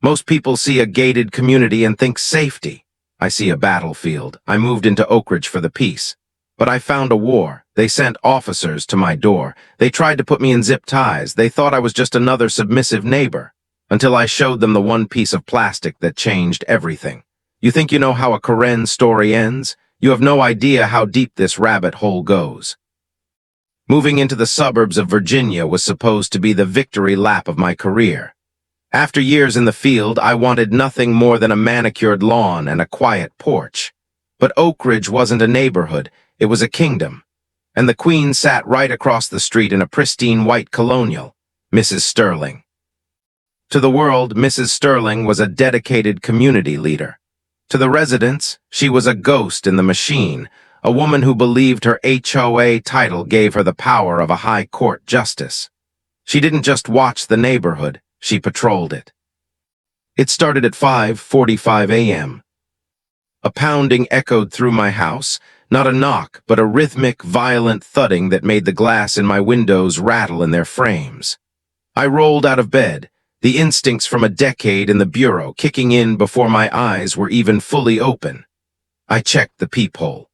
Most people see a gated community and think safety. I see a battlefield. I moved into Oak Ridge for the peace. But I found a war. They sent officers to my door. They tried to put me in zip ties. They thought I was just another submissive neighbor. Until I showed them the one piece of plastic that changed everything. You think you know how a Karen story ends? You have no idea how deep this rabbit hole goes. Moving into the suburbs of Virginia was supposed to be the victory lap of my career. After years in the field, I wanted nothing more than a manicured lawn and a quiet porch. But Oak Ridge wasn't a neighborhood, it was a kingdom. And the queen sat right across the street in a pristine white colonial, Mrs. Sterling. To the world, Mrs. Sterling was a dedicated community leader. To the residents, she was a ghost in the machine, a woman who believed her HOA title gave her the power of a high court justice. She didn't just watch the neighborhood, she patrolled it. It started at 5:45 a.m. A pounding echoed through my house, not a knock, but a rhythmic, violent thudding that made the glass in my windows rattle in their frames. I rolled out of bed, the instincts from a decade in the bureau kicking in before my eyes were even fully open. I checked the peephole.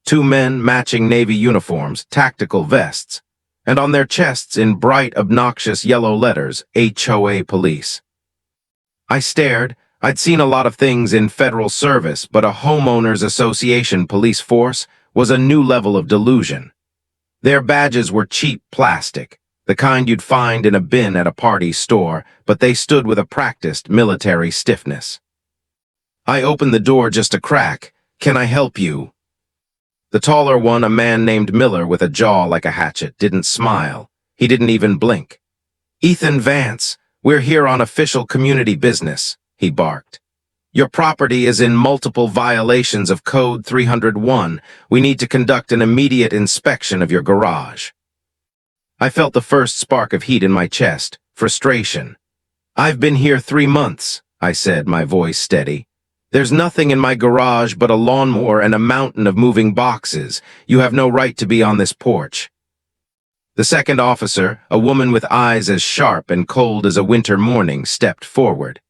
Two men matching navy uniforms, tactical vests, and on their chests in bright, obnoxious yellow letters, HOA Police. I stared. I'd seen a lot of things in federal service, but a homeowners association police force was a new level of delusion. Their badges were cheap plastic, the kind you'd find in a bin at a party store, but they stood with a practiced military stiffness. I opened the door just a crack. "Can I help you?" The taller one, a man named Miller with a jaw like a hatchet, didn't smile. He didn't even blink. "Ethan Vance, we're here on official community business," he barked. "Your property is in multiple violations of Code 301. We need to conduct an immediate inspection of your garage." I felt the first spark of heat in my chest, frustration. "I've been here 3 months," I said, my voice steady. "There's nothing in my garage but a lawnmower and a mountain of moving boxes. You have no right to be on this porch." The second officer, a woman with eyes as sharp and cold as a winter morning, stepped forward.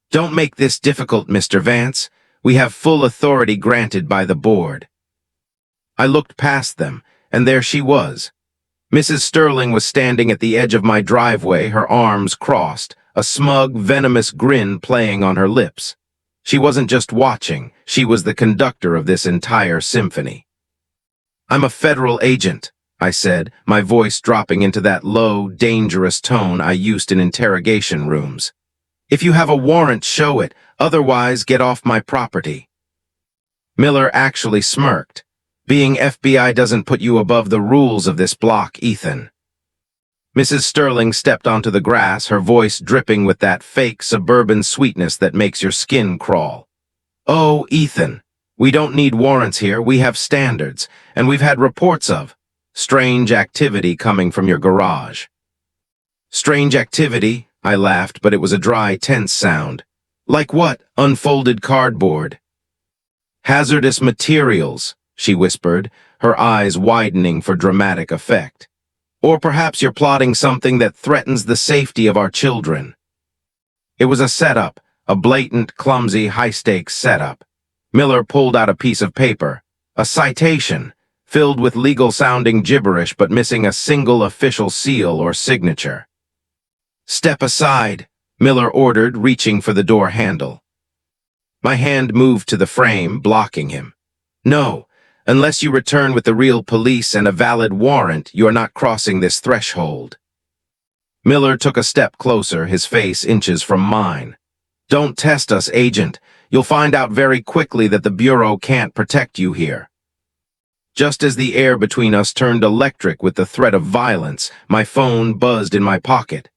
"Don't make this difficult, Mr. Vance. We have full authority granted by the board." I looked past them, and there she was. Mrs. Sterling was standing at the edge of my driveway, her arms crossed, a smug, venomous grin playing on her lips. She wasn't just watching, she was the conductor of this entire symphony. "I'm a federal agent," I said, my voice dropping into that low, dangerous tone I used in interrogation rooms. "If you have a warrant, show it, otherwise get off my property." Miller actually smirked. "Being FBI doesn't put you above the rules of this block, Ethan." Mrs. Sterling stepped onto the grass, her voice dripping with that fake suburban sweetness that makes your skin crawl. "Oh, Ethan, we don't need warrants here. We have standards, and we've had reports of strange activity coming from your garage." "Strange activity?" I laughed, but it was a dry, tense sound. "Like what? Unfolded cardboard?" "Hazardous materials," she whispered, her eyes widening for dramatic effect. "Or perhaps you're plotting something that threatens the safety of our children." It was a setup, a blatant, clumsy, high-stakes setup. Miller pulled out a piece of paper, a citation, filled with legal-sounding gibberish but missing a single official seal or signature. "Step aside," Miller ordered, reaching for the door handle. My hand moved to the frame, blocking him. "No. Unless you return with the real police and a valid warrant, you are not crossing this threshold." Miller took a step closer, his face inches from mine. "Don't test us, Agent. You'll find out very quickly that the Bureau can't protect you here." Just as the air between us turned electric with the threat of violence, my phone buzzed in my pocket.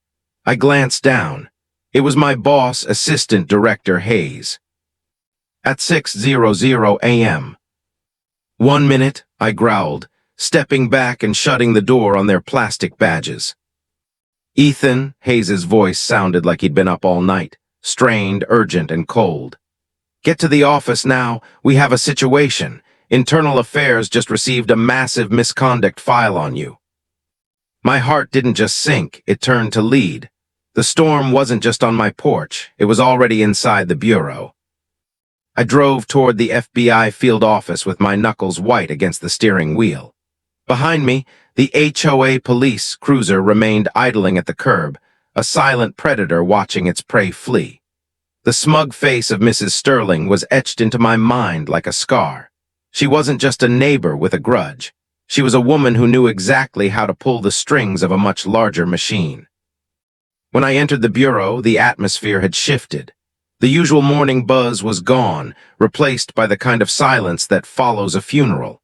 I glanced down. It was my boss, Assistant Director Hayes. At 6:00 a.m. "1 minute," I growled, stepping back and shutting the door on their plastic badges. "Ethan," Hayes's voice sounded like he'd been up all night, strained, urgent, and cold. "Get to the office now. We have a situation. Internal Affairs just received a massive misconduct file on you." My heart didn't just sink, it turned to lead. The storm wasn't just on my porch, it was already inside the bureau. I drove toward the FBI field office with my knuckles white against the steering wheel. Behind me, the HOA Police cruiser remained idling at the curb, a silent predator watching its prey flee. The smug face of Mrs. Sterling was etched into my mind like a scar. She wasn't just a neighbor with a grudge. She was a woman who knew exactly how to pull the strings of a much larger machine. When I entered the bureau, the atmosphere had shifted. The usual morning buzz was gone, replaced by the kind of silence that follows a funeral.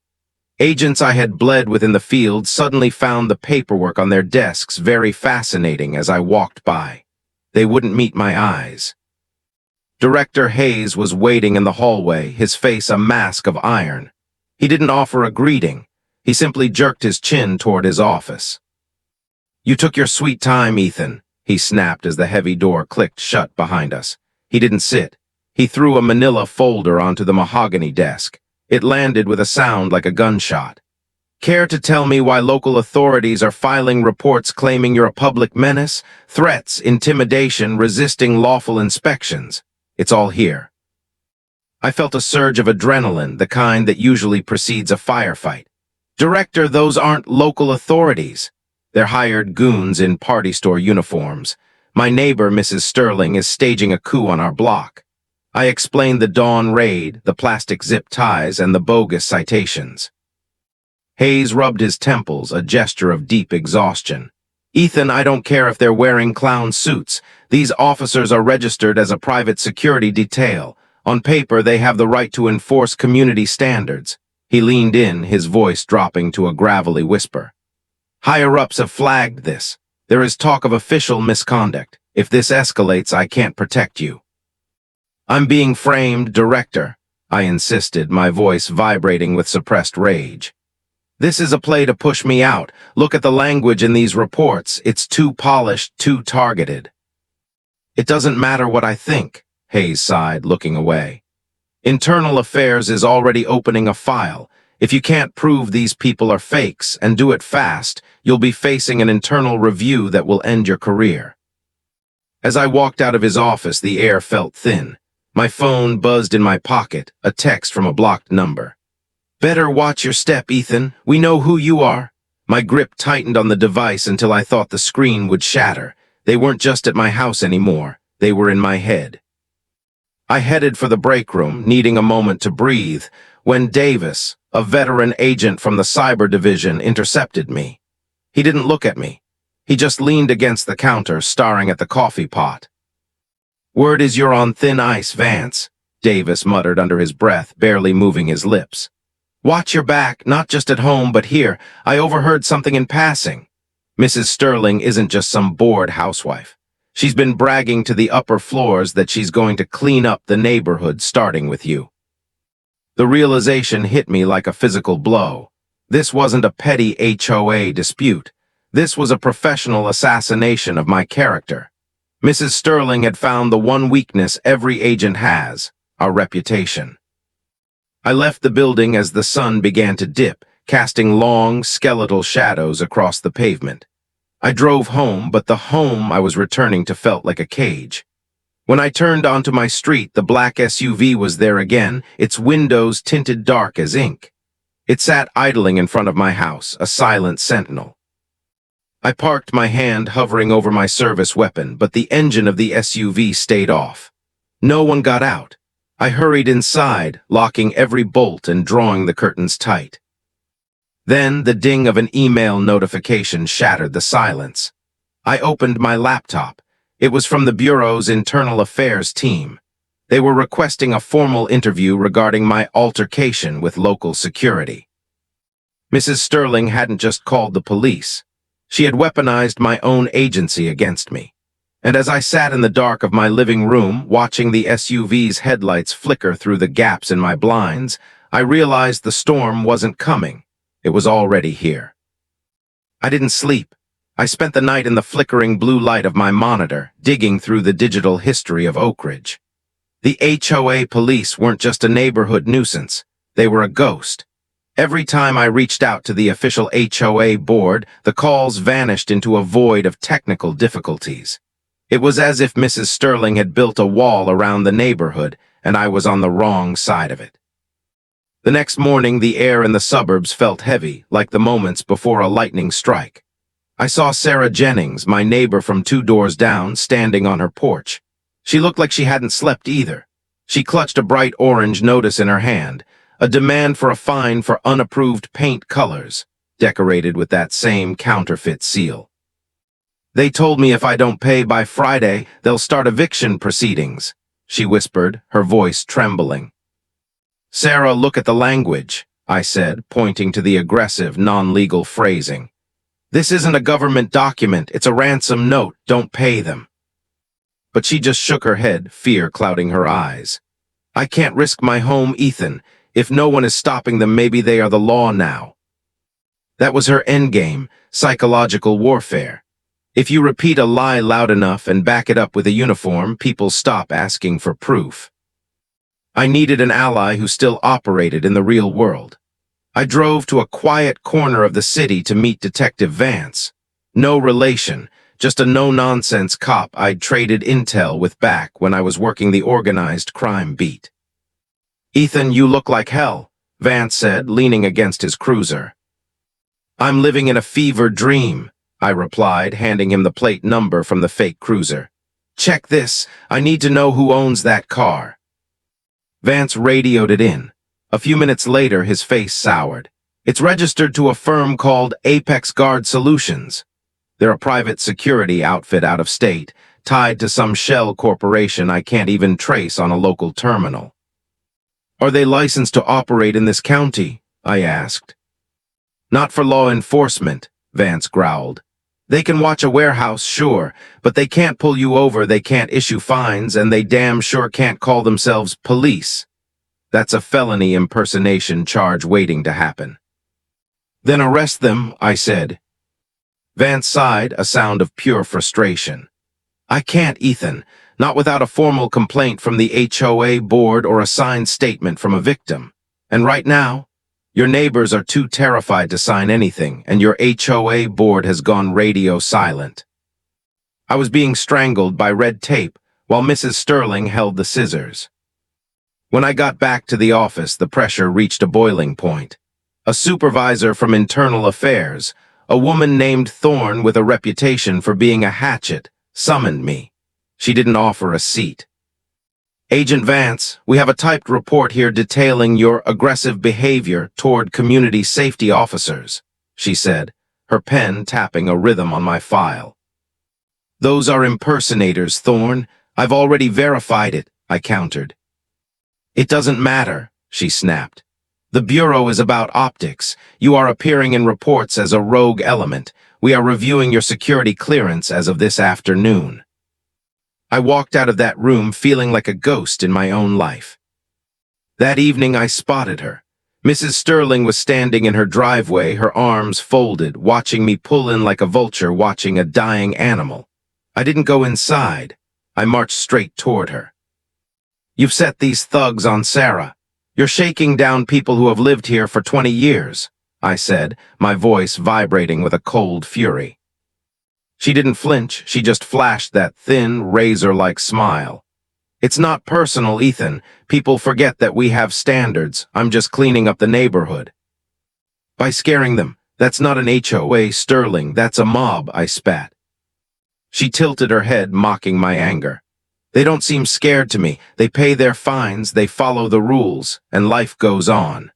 Agents I had bled with in the field suddenly found the paperwork on their desks very fascinating as I walked by. They wouldn't meet my eyes. Director Hayes was waiting in the hallway, his face a mask of iron. He didn't offer a greeting. He simply jerked his chin toward his office. "You took your sweet time, Ethan," he snapped as the heavy door clicked shut behind us. He didn't sit. He threw a manila folder onto the mahogany desk. It landed with a sound like a gunshot. "Care to tell me why local authorities are filing reports claiming you're a public menace? Threats, intimidation, resisting lawful inspections. It's all here." I felt a surge of adrenaline, the kind that usually precedes a firefight. "Director, those aren't local authorities. They're hired goons in party store uniforms. My neighbor, Mrs. Sterling, is staging a coup on our block." I explained the dawn raid, the plastic zip ties, and the bogus citations. Hayes rubbed his temples, a gesture of deep exhaustion. "Ethan, I don't care if they're wearing clown suits. These officers are registered as a private security detail. On paper, they have the right to enforce community standards." He leaned in, his voice dropping to a gravelly whisper. "Higher-ups have flagged this. There is talk of official misconduct. If this escalates, I can't protect you." "I'm being framed, Director," I insisted, my voice vibrating with suppressed rage. "This is a play to push me out. Look at the language in these reports. It's too polished, too targeted." "It doesn't matter what I think," Hayes sighed, looking away. "Internal Affairs is already opening a file. If you can't prove these people are fakes, and do it fast, you'll be facing an internal review that will end your career." As I walked out of his office, the air felt thin. My phone buzzed in my pocket, a text from a blocked number. "Better watch your step, Ethan. We know who you are." My grip tightened on the device until I thought the screen would shatter. They weren't just at my house anymore. They were in my head. I headed for the break room, needing a moment to breathe, when Davis, a veteran agent from the cyber division, intercepted me. He didn't look at me. He just leaned against the counter, staring at the coffee pot. "Word is you're on thin ice, Vance," Davis muttered under his breath, barely moving his lips. "Watch your back, not just at home, but here. I overheard something in passing. Mrs. Sterling isn't just some bored housewife. She's been bragging to the upper floors that she's going to clean up the neighborhood, starting with you." The realization hit me like a physical blow. This wasn't a petty HOA dispute. This was a professional assassination of my character. Mrs. Sterling had found the one weakness every agent has, our reputation. I left the building as the sun began to dip, casting long, skeletal shadows across the pavement. I drove home, but the home I was returning to felt like a cage. When I turned onto my street, the black SUV was there again, its windows tinted dark as ink. It sat idling in front of my house, a silent sentinel. I parked, my hand hovering over my service weapon, but the engine of the SUV stayed off. No one got out. I hurried inside, locking every bolt and drawing the curtains tight. Then the ding of an email notification shattered the silence. I opened my laptop. It was from the Bureau's Internal Affairs team. They were requesting a formal interview regarding my altercation with local security. Mrs. Sterling hadn't just called the police. She had weaponized my own agency against me. And as I sat in the dark of my living room, watching the SUV's headlights flicker through the gaps in my blinds, I realized the storm wasn't coming. It was already here. I didn't sleep. I spent the night in the flickering blue light of my monitor, digging through the digital history of Oak Ridge. The HOA Police weren't just a neighborhood nuisance. They were a ghost. Every time I reached out to the official HOA board, the calls vanished into a void of technical difficulties. It was as if Mrs. Sterling had built a wall around the neighborhood, and I was on the wrong side of it. The next morning, the air in the suburbs felt heavy, like the moments before a lightning strike. I saw Sarah Jennings, my neighbor from 2 doors down, standing on her porch. She looked like she hadn't slept either. She clutched a bright orange notice in her hand, a demand for a fine for unapproved paint colors, decorated with that same counterfeit seal. "They told me if I don't pay by Friday, they'll start eviction proceedings," she whispered, her voice trembling. "Sarah, look at the language," I said, pointing to the aggressive, non-legal phrasing. "This isn't a government document, it's a ransom note, don't pay them." But she just shook her head, fear clouding her eyes. "I can't risk my home, Ethan. If no one is stopping them, maybe they are the law now." That was her endgame, psychological warfare. If you repeat a lie loud enough and back it up with a uniform, people stop asking for proof. I needed an ally who still operated in the real world. I drove to a quiet corner of the city to meet Detective Vance. No relation, just a no-nonsense cop I'd traded intel with back when I was working the organized crime beat. "Ethan, you look like hell," Vance said, leaning against his cruiser. "I'm living in a fever dream," I replied, handing him the plate number from the fake cruiser. "Check this, I need to know who owns that car." Vance radioed it in. A few minutes later, his face soured. "It's registered to a firm called Apex Guard Solutions. They're a private security outfit out of state, tied to some shell corporation I can't even trace on a local terminal." "Are they licensed to operate in this county?" I asked. "Not for law enforcement," Vance growled. "They can watch a warehouse, sure, but they can't pull you over, they can't issue fines, and they damn sure can't call themselves police. That's a felony impersonation charge waiting to happen." "Then arrest them," I said. Vance sighed, a sound of pure frustration. "I can't, Ethan, not without a formal complaint from the HOA board or a signed statement from a victim. And right now, your neighbors are too terrified to sign anything, and your HOA board has gone radio silent." I was being strangled by red tape while Mrs. Sterling held the scissors. When I got back to the office, the pressure reached a boiling point. A supervisor from Internal Affairs, a woman named Thorne with a reputation for being a hatchet, summoned me. She didn't offer a seat. "Agent Vance, we have a typed report here detailing your aggressive behavior toward community safety officers," she said, her pen tapping a rhythm on my file. "Those are impersonators, Thorne. I've already verified it," I countered. "It doesn't matter," she snapped. "The Bureau is about optics. You are appearing in reports as a rogue element. We are reviewing your security clearance as of this afternoon." I walked out of that room feeling like a ghost in my own life. That evening I spotted her. Mrs. Sterling was standing in her driveway, her arms folded, watching me pull in like a vulture watching a dying animal. I didn't go inside. I marched straight toward her. "You've set these thugs on Sarah. You're shaking down people who have lived here for 20 years, I said, my voice vibrating with a cold fury. She didn't flinch, she just flashed that thin, razor-like smile. "It's not personal, Ethan. People forget that we have standards. I'm just cleaning up the neighborhood." "By scaring them. That's not an HOA, Sterling. That's a mob," I spat. She tilted her head, mocking my anger. "They don't seem scared to me. They pay their fines, they follow the rules, and life goes on."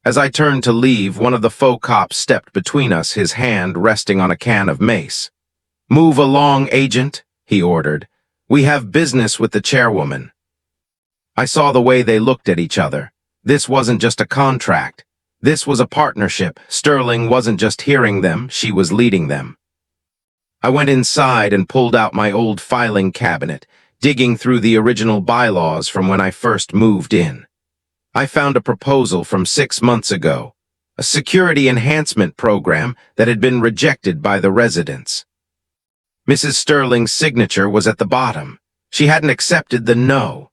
As I turned to leave, one of the faux cops stepped between us, his hand resting on a can of mace. "Move along, agent," he ordered. "We have business with the chairwoman." I saw the way they looked at each other. This wasn't just a contract. This was a partnership. Sterling wasn't just hearing them, she was leading them. I went inside and pulled out my old filing cabinet, digging through the original bylaws from when I first moved in. I found a proposal from 6 months ago, a security enhancement program that had been rejected by the residents. Mrs. Sterling's signature was at the bottom. She hadn't accepted the no.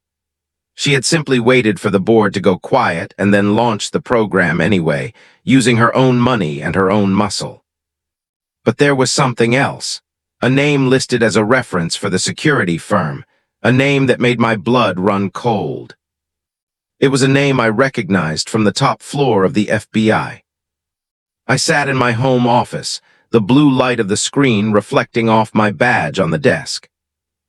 She had simply waited for the board to go quiet and then launched the program anyway, using her own money and her own muscle. But there was something else. A name listed as a reference for the security firm, a name that made my blood run cold. It was a name I recognized from the top floor of the FBI. I sat in my home office, the blue light of the screen reflecting off my badge on the desk.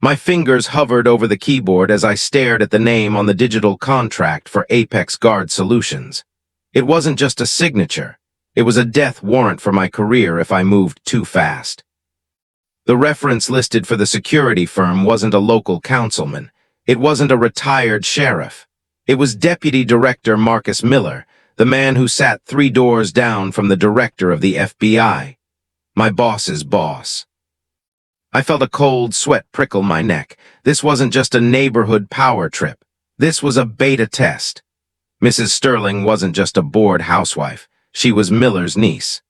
My fingers hovered over the keyboard as I stared at the name on the digital contract for Apex Guard Solutions. It wasn't just a signature. It was a death warrant for my career if I moved too fast. The reference listed for the security firm wasn't a local councilman. It wasn't a retired sheriff. It was Deputy Director Marcus Miller, the man who sat 3 doors down from the director of the FBI. My boss's boss. I felt a cold sweat prickle my neck. This wasn't just a neighborhood power trip. This was a beta test. Mrs. Sterling wasn't just a bored housewife. She was Miller's niece.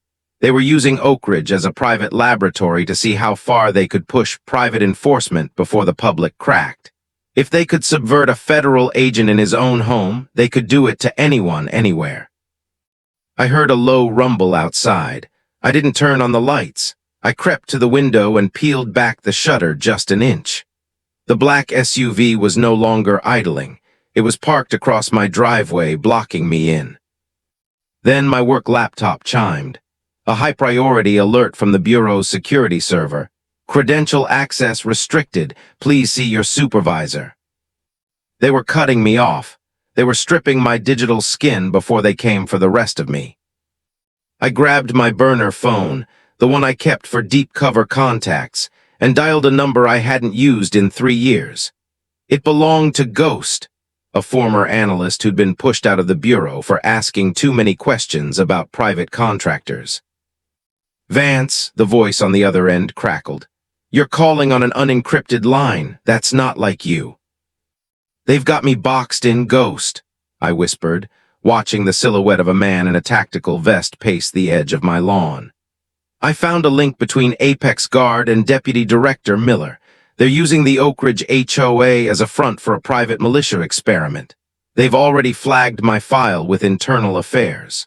They were using Oak Ridge as a private laboratory to see how far they could push private enforcement before the public cracked. If they could subvert a federal agent in his own home, they could do it to anyone, anywhere. I heard a low rumble outside. I didn't turn on the lights. I crept to the window and peeled back the shutter just an inch. The black SUV was no longer idling. It was parked across my driveway, blocking me in. Then my work laptop chimed. A high-priority alert from the Bureau's security server. Credential access restricted. Please see your supervisor. They were cutting me off. They were stripping my digital skin before they came for the rest of me. I grabbed my burner phone, the one I kept for deep cover contacts, and dialed a number I hadn't used in 3 years. It belonged to Ghost, a former analyst who'd been pushed out of the Bureau for asking too many questions about private contractors. Vance, the voice on the other end crackled. You're calling on an unencrypted line. That's not like you. They've got me boxed in, Ghost, I whispered, watching the silhouette of a man in a tactical vest pace the edge of my lawn. I found a link between Apex Guard and Deputy Director Miller. They're using the Oak Ridge HOA as a front for a private militia experiment. They've already flagged my file with internal affairs.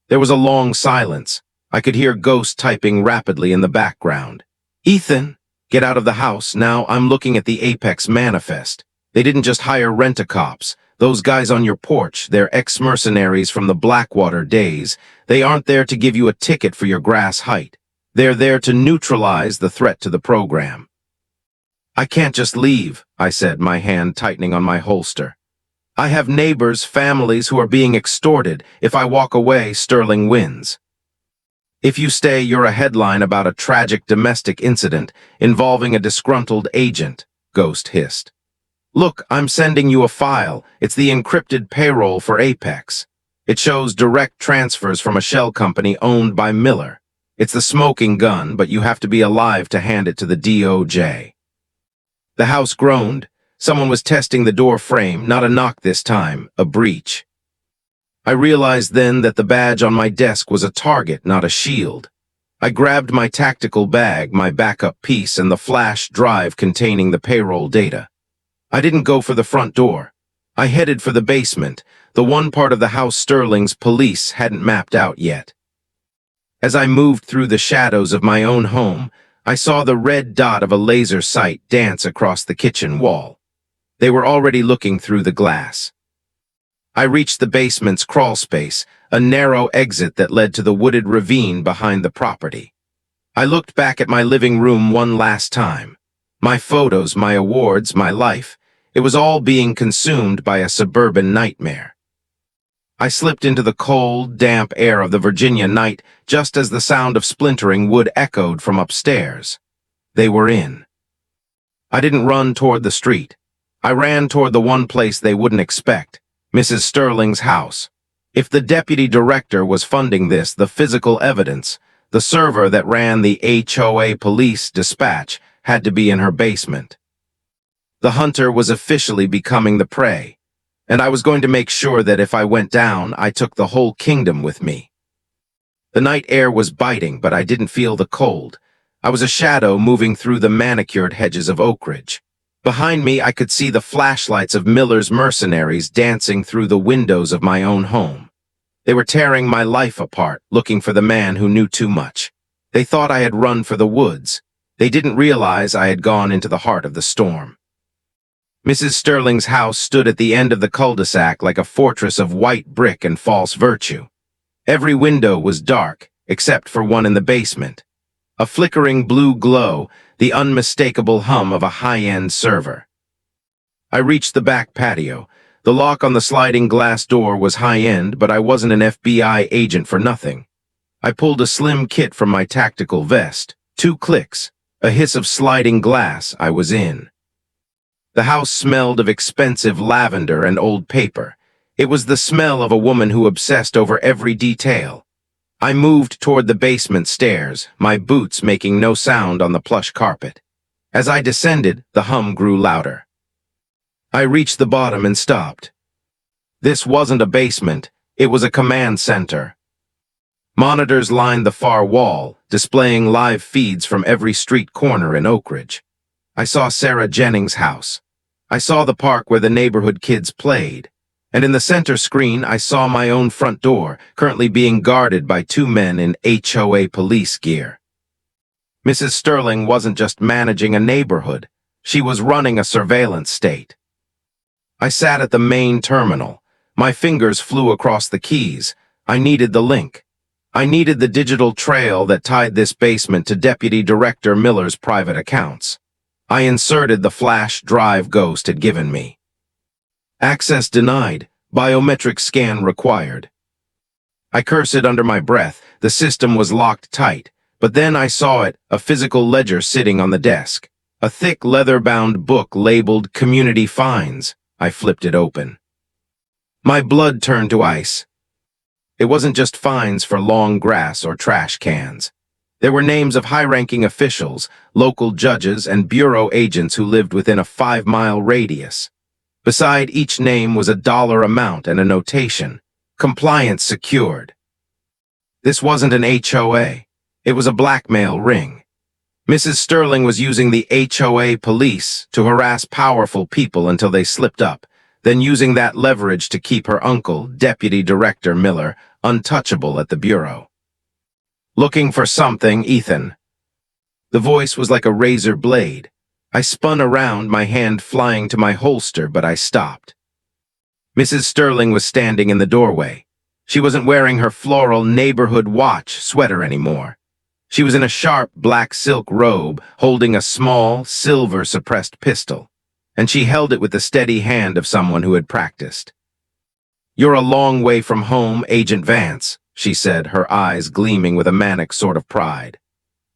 There was a long silence. I could hear Ghost typing rapidly in the background. Ethan, get out of the house. Now I'm looking at the Apex manifest. They didn't just hire rent-a-cops. Those guys on your porch, they're ex-mercenaries from the Blackwater days. They aren't there to give you a ticket for your grass height. They're there to neutralize the threat to the program. I can't just leave, I said, my hand tightening on my holster. I have neighbors, families who are being extorted. If I walk away, Sterling wins. If you stay, you're a headline about a tragic domestic incident involving a disgruntled agent, Ghost hissed. Look, I'm sending you a file. It's the encrypted payroll for Apex. It shows direct transfers from a shell company owned by Miller. It's the smoking gun, but you have to be alive to hand it to the DOJ. The house groaned. Someone was testing the door frame, not a knock this time, a breach. I realized then that the badge on my desk was a target, not a shield. I grabbed my tactical bag, my backup piece, and the flash drive containing the payroll data. I didn't go for the front door. I headed for the basement, the one part of the house Sterling's police hadn't mapped out yet. As I moved through the shadows of my own home, I saw the red dot of a laser sight dance across the kitchen wall. They were already looking through the glass. I reached the basement's crawl space, a narrow exit that led to the wooded ravine behind the property. I looked back at my living room one last time. My photos, my awards, my life. It was all being consumed by a suburban nightmare. I slipped into the cold, damp air of the Virginia night just as the sound of splintering wood echoed from upstairs. They were in. I didn't run toward the street. I ran toward the one place they wouldn't expect, Mrs. Sterling's house. If the deputy director was funding this, the physical evidence, the server that ran the HOA Police dispatch, had to be in her basement. The hunter was officially becoming the prey, and I was going to make sure that if I went down, I took the whole kingdom with me. The night air was biting, but I didn't feel the cold. I was a shadow moving through the manicured hedges of Oak Ridge. Behind me, I could see the flashlights of Miller's mercenaries dancing through the windows of my own home. They were tearing my life apart, looking for the man who knew too much. They thought I had run for the woods. They didn't realize I had gone into the heart of the storm. Mrs. Sterling's house stood at the end of the cul-de-sac like a fortress of white brick and false virtue. Every window was dark, except for one in the basement. A flickering blue glow, the unmistakable hum of a high-end server. I reached the back patio. The lock on the sliding glass door was high-end, but I wasn't an FBI agent for nothing. I pulled a slim kit from my tactical vest. 2 clicks, a hiss of sliding glass, I was in. The house smelled of expensive lavender and old paper. It was the smell of a woman who obsessed over every detail. I moved toward the basement stairs, my boots making no sound on the plush carpet. As I descended, the hum grew louder. I reached the bottom and stopped. This wasn't a basement, it was a command center. Monitors lined the far wall, displaying live feeds from every street corner in Oak Ridge. I saw Sarah Jennings' house. I saw the park where the neighborhood kids played. And in the center screen, I saw my own front door, currently being guarded by 2 men in HOA Police gear. Mrs. Sterling wasn't just managing a neighborhood. She was running a surveillance state. I sat at the main terminal. My fingers flew across the keys. I needed the link. I needed the digital trail that tied this basement to Deputy Director Miller's private accounts. I inserted the flash drive Ghost had given me. Access denied. Biometric scan required. I cursed under my breath. The system was locked tight, but then I saw it, a physical ledger sitting on the desk. A thick leather-bound book labeled Community Fines. I flipped it open. My blood turned to ice. It wasn't just fines for long grass or trash cans. There were names of high-ranking officials, local judges, and bureau agents who lived within a 5-mile radius. Beside each name was a dollar amount and a notation. Compliance secured. This wasn't an HOA. It was a blackmail ring. Mrs. Sterling was using the HOA Police to harass powerful people until they slipped up, then using that leverage to keep her uncle, Deputy Director Miller, untouchable at the bureau. Looking for something, Ethan. The voice was like a razor blade. I spun around, my hand flying to my holster, but I stopped. Mrs. Sterling was standing in the doorway. She wasn't wearing her floral neighborhood watch sweater anymore. She was in a sharp black silk robe, holding a small, silver-suppressed pistol, and she held it with the steady hand of someone who had practiced. "You're a long way from home, Agent Vance," she said, her eyes gleaming with a manic sort of pride.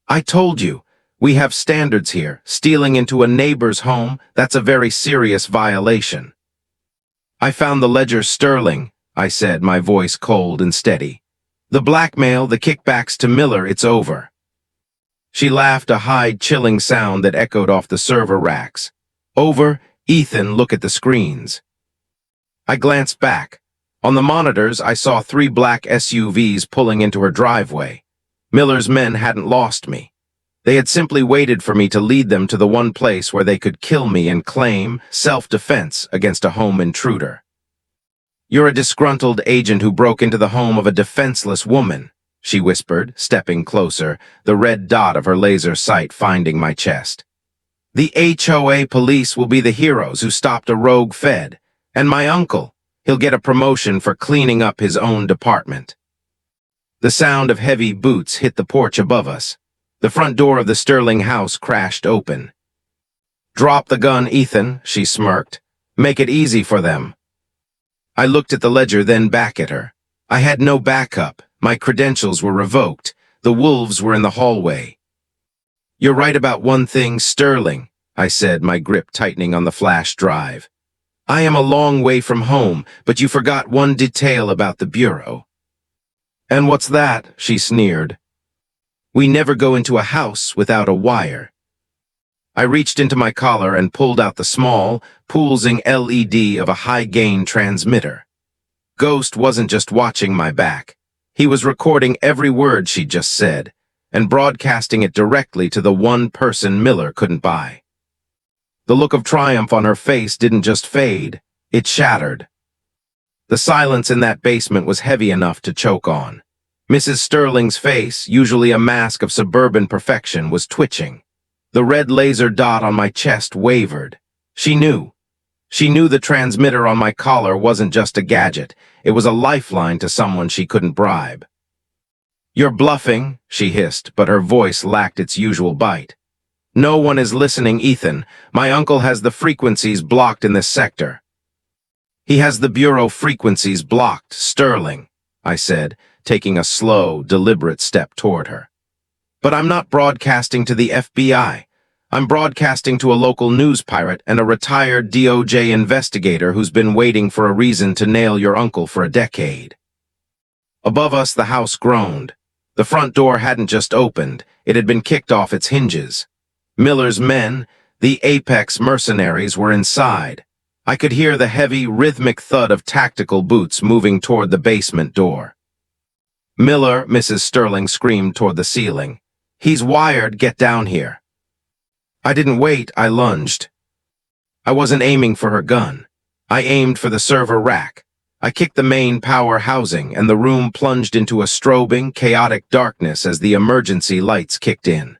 "I told you. We have standards here. Stealing into a neighbor's home, that's a very serious violation." "I found the ledger Sterling," I said, my voice cold and steady. "The blackmail, the kickbacks to Miller, it's over." She laughed, a high, chilling sound that echoed off the server racks. "Over? Ethan, look at the screens." I glanced back. On the monitors, I saw 3 black SUVs pulling into her driveway. Miller's men hadn't lost me. They had simply waited for me to lead them to the one place where they could kill me and claim self-defense against a home intruder. "You're a disgruntled agent who broke into the home of a defenseless woman," she whispered, stepping closer, the red dot of her laser sight finding my chest. "The HOA Police will be the heroes who stopped a rogue Fed, and my uncle, he'll get a promotion for cleaning up his own department." The sound of heavy boots hit the porch above us. The front door of the Sterling house crashed open. "Drop the gun, Ethan," she smirked. "Make it easy for them." I looked at the ledger, then back at her. I had no backup. My credentials were revoked. The wolves were in the hallway. "You're right about one thing, Sterling," I said, my grip tightening on the flash drive. "I am a long way from home, but you forgot one detail about the bureau." "And what's that?" she sneered. "We never go into a house without a wire." I reached into my collar and pulled out the small, pulsing LED of a high-gain transmitter. Ghost wasn't just watching my back. He was recording every word she'd just said, and broadcasting it directly to the one person Miller couldn't buy. The look of triumph on her face didn't just fade, it shattered. The silence in that basement was heavy enough to choke on. Mrs. Sterling's face, usually a mask of suburban perfection, was twitching. The red laser dot on my chest wavered. She knew. She knew the transmitter on my collar wasn't just a gadget. It was a lifeline to someone she couldn't bribe. "You're bluffing," she hissed, but her voice lacked its usual bite. "No one is listening, Ethan. My uncle has the frequencies blocked in this sector." "He has the Bureau frequencies blocked, Sterling," I said, taking a slow, deliberate step toward her. "But I'm not broadcasting to the FBI. I'm broadcasting to a local news pirate and a retired DOJ investigator who's been waiting for a reason to nail your uncle for a decade." Above us, the house groaned. The front door hadn't just opened, it had been kicked off its hinges. Miller's men, the apex mercenaries, were inside. I could hear the heavy, rhythmic thud of tactical boots moving toward the basement door. "Miller," Mrs. Sterling screamed toward the ceiling. "He's wired, get down here." I didn't wait, I lunged. I wasn't aiming for her gun. I aimed for the server rack. I kicked the main power housing, and the room plunged into a strobing, chaotic darkness as the emergency lights kicked in.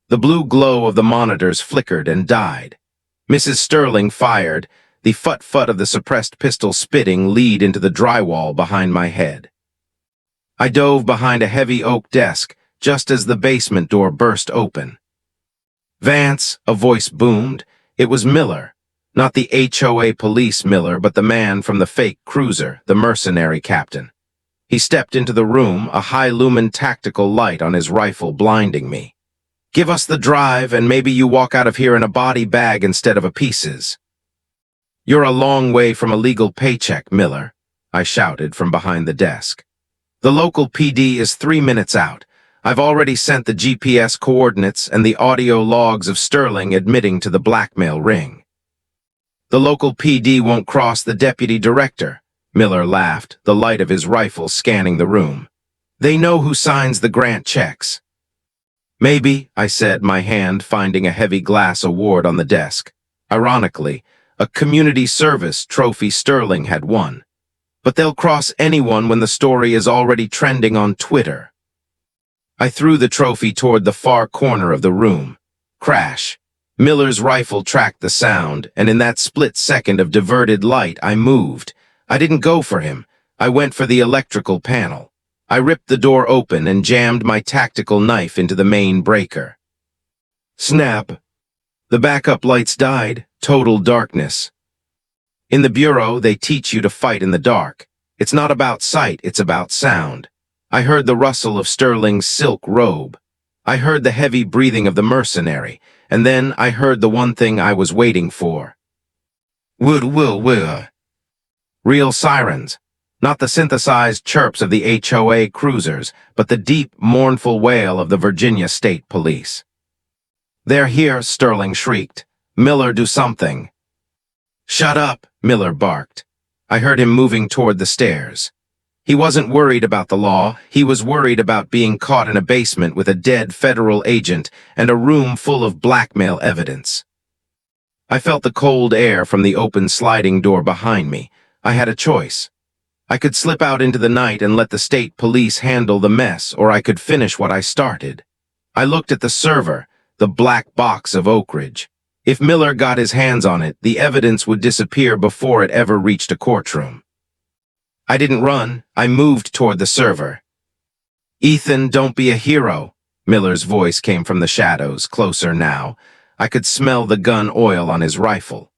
The blue glow of the monitors flickered and died. Mrs. Sterling fired, the fut-fut of the suppressed pistol spitting lead into the drywall behind my head. I dove behind a heavy oak desk, just as the basement door burst open. "Vance," a voice boomed. It was Miller. Not the HOA Police Miller, but the man from the fake cruiser, the mercenary captain. He stepped into the room, a high-lumen tactical light on his rifle blinding me. "Give us the drive, and maybe you walk out of here in a body bag instead of a pieces." "You're a long way from a legal paycheck, Miller," I shouted from behind the desk. "The local PD is 3 minutes out. I've already sent the GPS coordinates and the audio logs of Sterling admitting to the blackmail ring." "The local PD won't cross the deputy director," Miller laughed, the light of his rifle scanning the room. "They know who signs the grant checks." "Maybe," I said, my hand finding a heavy glass award on the desk. Ironically, a community service trophy Sterling had won. "But they'll cross anyone when the story is already trending on Twitter." I threw the trophy toward the far corner of the room. Crash. Miller's rifle tracked the sound, and in that split second of diverted light, I moved. I didn't go for him. I went for the electrical panel. I ripped the door open and jammed my tactical knife into the main breaker. Snap. The backup lights died. Total darkness. In the Bureau, they teach you to fight in the dark. It's not about sight, it's about sound. I heard the rustle of Sterling's silk robe. I heard the heavy breathing of the mercenary, and then I heard the one thing I was waiting for. Real sirens. Not the synthesized chirps of the HOA cruisers, but the deep, mournful wail of the Virginia State Police. "They're here," Sterling shrieked. "Miller, do something." "Shut up," Miller barked. I heard him moving toward the stairs. He wasn't worried about the law. He was worried about being caught in a basement with a dead federal agent and a room full of blackmail evidence. I felt the cold air from the open sliding door behind me. I had a choice. I could slip out into the night and let the state police handle the mess, or I could finish what I started. I looked at the server, the black box of Oak Ridge. If Miller got his hands on it, the evidence would disappear before it ever reached a courtroom. I didn't run. I moved toward the server. "Ethan, don't be a hero." Miller's voice came from the shadows, closer now. I could smell the gun oil on his rifle.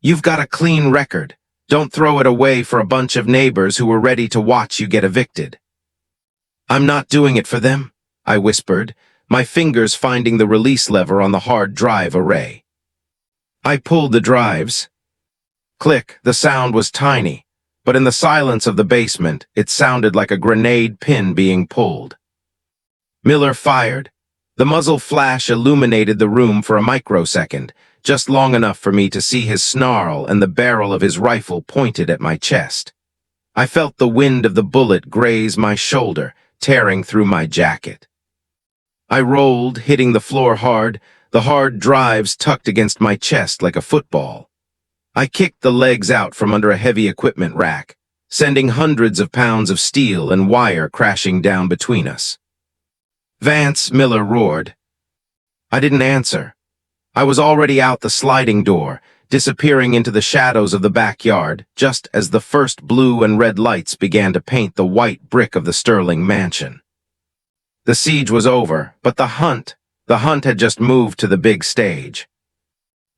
"You've got a clean record. Don't throw it away for a bunch of neighbors who were ready to watch you get evicted." "I'm not doing it for them," I whispered, my fingers finding the release lever on the hard drive array. I pulled the drives. Click, the sound was tiny, but in the silence of the basement, it sounded like a grenade pin being pulled. Miller fired. The muzzle flash illuminated the room for a microsecond, just long enough for me to see his snarl and the barrel of his rifle pointed at my chest. I felt the wind of the bullet graze my shoulder, tearing through my jacket. I rolled, hitting the floor hard, the hard drives tucked against my chest like a football. I kicked the legs out from under a heavy equipment rack, sending hundreds of pounds of steel and wire crashing down between us. "Vance," Miller roared. I didn't answer. I was already out the sliding door, disappearing into the shadows of the backyard, just as the first blue and red lights began to paint the white brick of the Sterling mansion. The siege was over, but the hunt had just moved to the big stage.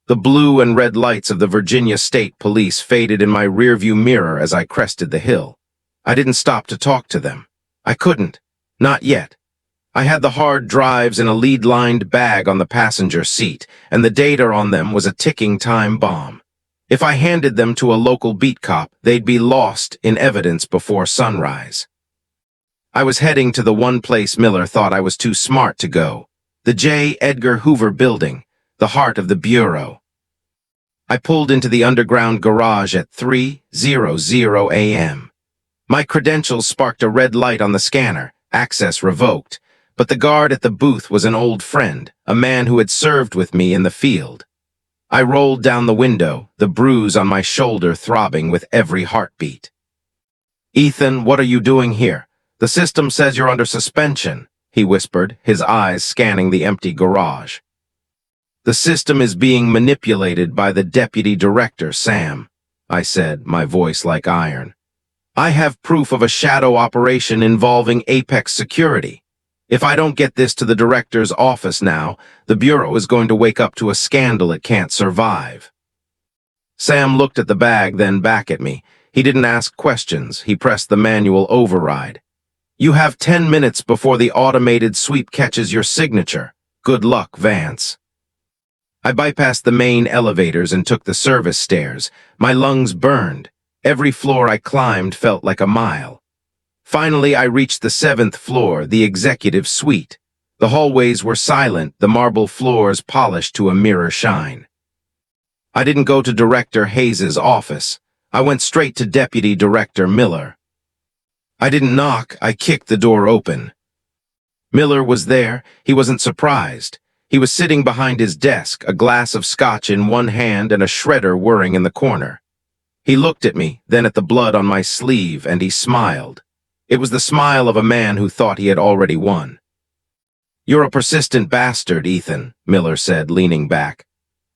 The blue and red lights of the Virginia State Police faded in my rearview mirror as I crested the hill. I didn't stop to talk to them. I couldn't. Not yet. I had the hard drives in a lead-lined bag on the passenger seat, and the data on them was a ticking time bomb. If I handed them to a local beat cop, they'd be lost in evidence before sunrise. I was heading to the one place Miller thought I was too smart to go, the J. Edgar Hoover building, the heart of the Bureau. I pulled into the underground garage at 3:00 a.m. My credentials sparked a red light on the scanner, access revoked, but the guard at the booth was an old friend, a man who had served with me in the field. I rolled down the window, the bruise on my shoulder throbbing with every heartbeat. "Ethan, what are you doing here? The system says you're under suspension," he whispered, his eyes scanning the empty garage. "The system is being manipulated by the deputy director, Sam," I said, my voice like iron. "I have proof of a shadow operation involving Apex Security. If I don't get this to the director's office now, the Bureau is going to wake up to a scandal it can't survive." Sam looked at the bag, then back at me. He didn't ask questions. He pressed the manual override. "You have 10 minutes before the automated sweep catches your signature. Good luck, Vance." I bypassed the main elevators and took the service stairs. My lungs burned. Every floor I climbed felt like a mile. Finally, I reached the 7th floor, the executive suite. The hallways were silent, the marble floors polished to a mirror shine. I didn't go to Director Hayes's office. I went straight to Deputy Director Miller. I didn't knock, I kicked the door open. Miller was there. He wasn't surprised. He was sitting behind his desk, a glass of scotch in one hand and a shredder whirring in the corner. He looked at me, then at the blood on my sleeve, and he smiled. It was the smile of a man who thought he had already won. "You're a persistent bastard, Ethan," Miller said, leaning back.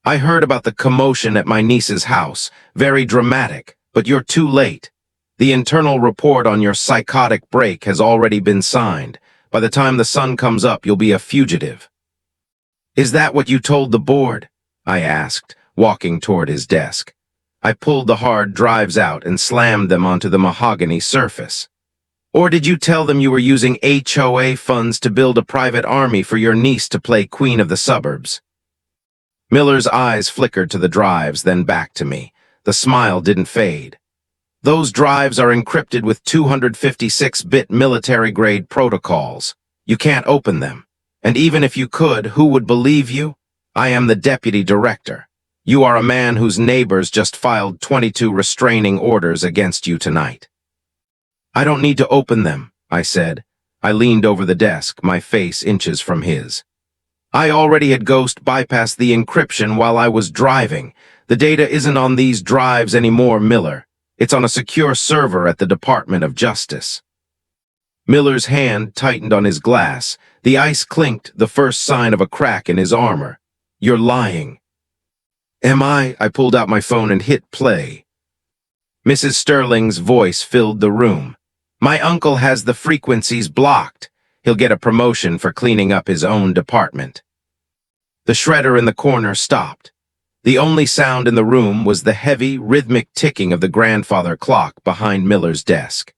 "I heard about the commotion at my niece's house. Very dramatic, but you're too late. The internal report on your psychotic break has already been signed. By the time the sun comes up, you'll be a fugitive." "Is that what you told the board?" I asked, walking toward his desk. I pulled the hard drives out and slammed them onto the mahogany surface. "Or did you tell them you were using HOA funds to build a private army for your niece to play Queen of the Suburbs?" Miller's eyes flickered to the drives, then back to me. The smile didn't fade. "Those drives are encrypted with 256-bit military-grade protocols. You can't open them. And even if you could, who would believe you? I am the deputy director. You are a man whose neighbors just filed 22 restraining orders against you tonight." "I don't need to open them," I said. I leaned over the desk, my face inches from his. "I already had ghost bypassed the encryption while I was driving. The data isn't on these drives anymore, Miller. It's on a secure server at the Department of Justice." Miller's hand tightened on his glass. The ice clinked, the first sign of a crack in his armor. "You're lying." "Am I?" I pulled out my phone and hit play. Mrs. Sterling's voice filled the room. "My uncle has the frequencies blocked. He'll get a promotion for cleaning up his own department." The shredder in the corner stopped. The only sound in the room was the heavy, rhythmic ticking of the grandfather clock behind Miller's desk.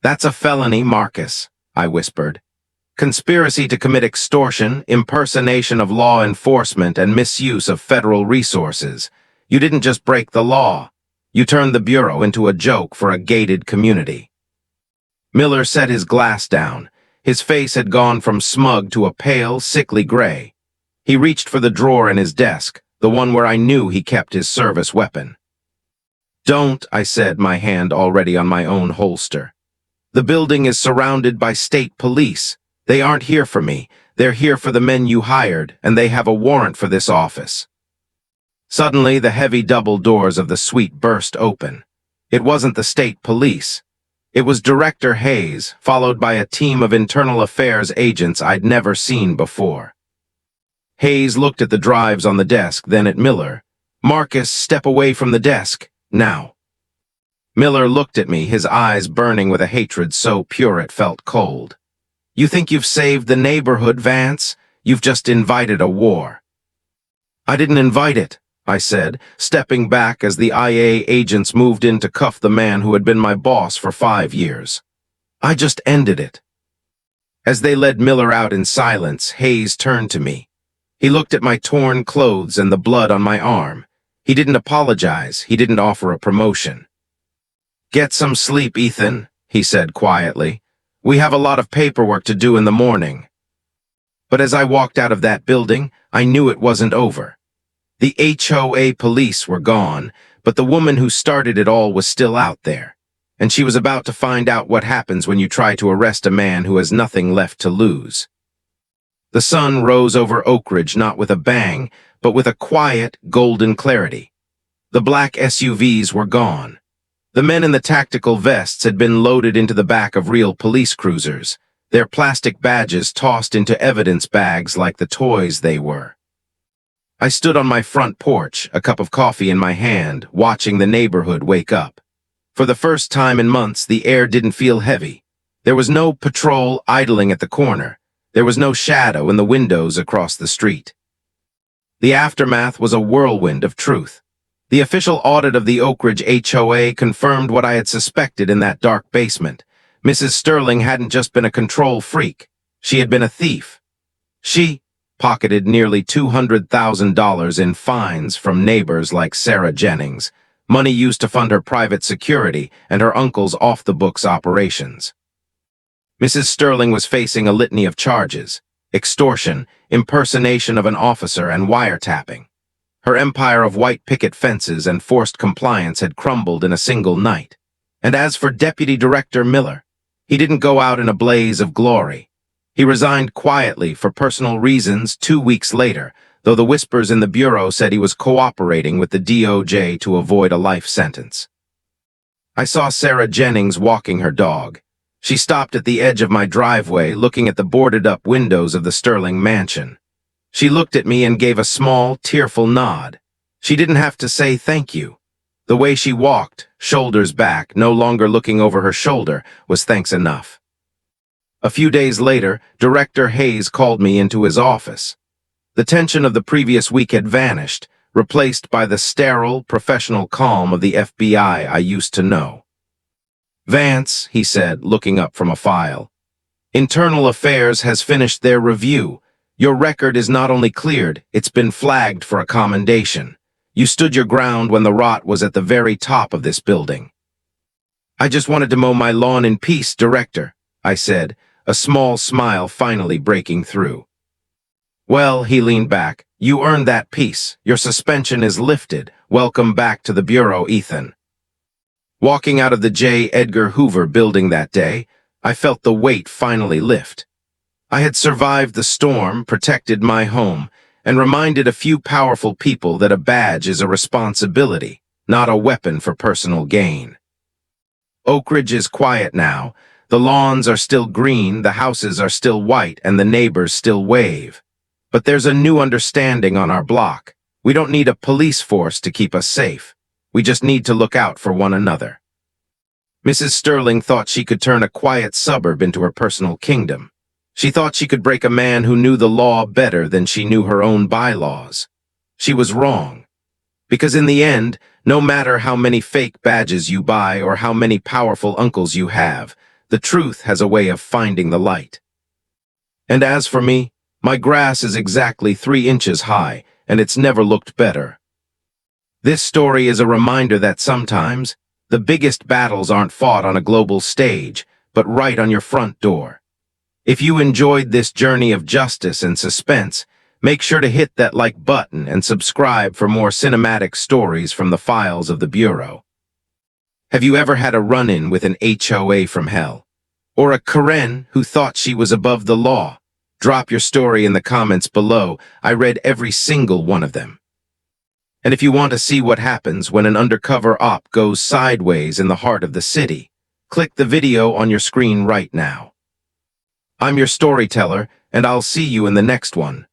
"That's a felony, Marcus," I whispered. "Conspiracy to commit extortion, impersonation of law enforcement, and misuse of federal resources. You didn't just break the law. You turned the Bureau into a joke for a gated community." Miller set his glass down. His face had gone from smug to a pale, sickly gray. He reached for the drawer in his desk, the one where I knew he kept his service weapon. "Don't," I said, my hand already on my own holster. "The building is surrounded by state police. They aren't here for me. They're here for the men you hired, and they have a warrant for this office." Suddenly, the heavy double doors of the suite burst open. It wasn't the state police. It was Director Hayes, followed by a team of internal affairs agents I'd never seen before. Hayes looked at the drives on the desk, then at Miller. "Marcus, step away from the desk, now." Miller looked at me, his eyes burning with a hatred so pure it felt cold. "You think you've saved the neighborhood, Vance? You've just invited a war." "I didn't invite it," I said, stepping back as the IA agents moved in to cuff the man who had been my boss for 5 years. "I just ended it." As they led Miller out in silence, Hayes turned to me. He looked at my torn clothes and the blood on my arm. He didn't apologize. He didn't offer a promotion. "Get some sleep, Ethan," he said quietly. "We have a lot of paperwork to do in the morning." But as I walked out of that building, I knew it wasn't over. The HOA Police were gone, but the woman who started it all was still out there. And she was about to find out what happens when you try to arrest a man who has nothing left to lose. The sun rose over Oak Ridge not with a bang, but with a quiet, golden clarity. The black SUVs were gone. The men in the tactical vests had been loaded into the back of real police cruisers, their plastic badges tossed into evidence bags like the toys they were. I stood on my front porch, a cup of coffee in my hand, watching the neighborhood wake up. For the first time in months, the air didn't feel heavy. There was no patrol idling at the corner. There was no shadow in the windows across the street. The aftermath was a whirlwind of truth. The official audit of the Oak Ridge HOA confirmed what I had suspected in that dark basement. Mrs. Sterling hadn't just been a control freak. She had been a thief. She pocketed nearly $200,000 in fines from neighbors like Sarah Jennings, money used to fund her private security and her uncle's off-the-books operations. Mrs. Sterling was facing a litany of charges: extortion, impersonation of an officer, and wiretapping. Her empire of white picket fences and forced compliance had crumbled in a single night. And as for Deputy Director Miller, he didn't go out in a blaze of glory. He resigned quietly for personal reasons 2 weeks later, though the whispers in the bureau said he was cooperating with the DOJ to avoid a life sentence. I saw Sarah Jennings walking her dog. She stopped at the edge of my driveway, looking at the boarded-up windows of the Sterling mansion. She looked at me and gave a small, tearful nod. She didn't have to say thank you. The way she walked, shoulders back, no longer looking over her shoulder, was thanks enough. A few days later, Director Hayes called me into his office. The tension of the previous week had vanished, replaced by the sterile, professional calm of the FBI I used to know. "Vance," he said, looking up from a file, "Internal Affairs has finished their review. Your record is not only cleared, it's been flagged for a commendation. You stood your ground when the rot was at the very top of this building." "I just wanted to mow my lawn in peace, Director," I said, a small smile finally breaking through. "Well," he leaned back, "you earned that peace. Your suspension is lifted. Welcome back to the Bureau, Ethan." Walking out of the J. Edgar Hoover building that day, I felt the weight finally lift. I had survived the storm, protected my home, and reminded a few powerful people that a badge is a responsibility, not a weapon for personal gain. Oak Ridge is quiet now. The lawns are still green, the houses are still white, and the neighbors still wave. But there's a new understanding on our block. We don't need a police force to keep us safe. We just need to look out for one another. Mrs. Sterling thought she could turn a quiet suburb into her personal kingdom. She thought she could break a man who knew the law better than she knew her own bylaws. She was wrong. Because in the end, no matter how many fake badges you buy or how many powerful uncles you have, the truth has a way of finding the light. And as for me, my grass is exactly 3 inches high, and it's never looked better. This story is a reminder that sometimes, the biggest battles aren't fought on a global stage, but right on your front door. If you enjoyed this journey of justice and suspense, make sure to hit that like button and subscribe for more cinematic stories from the files of the Bureau. Have you ever had a run-in with an HOA from hell? Or a Karen who thought she was above the law? Drop your story in the comments below. I read every single one of them. And if you want to see what happens when an undercover op goes sideways in the heart of the city, click the video on your screen right now. I'm your storyteller, and I'll see you in the next one.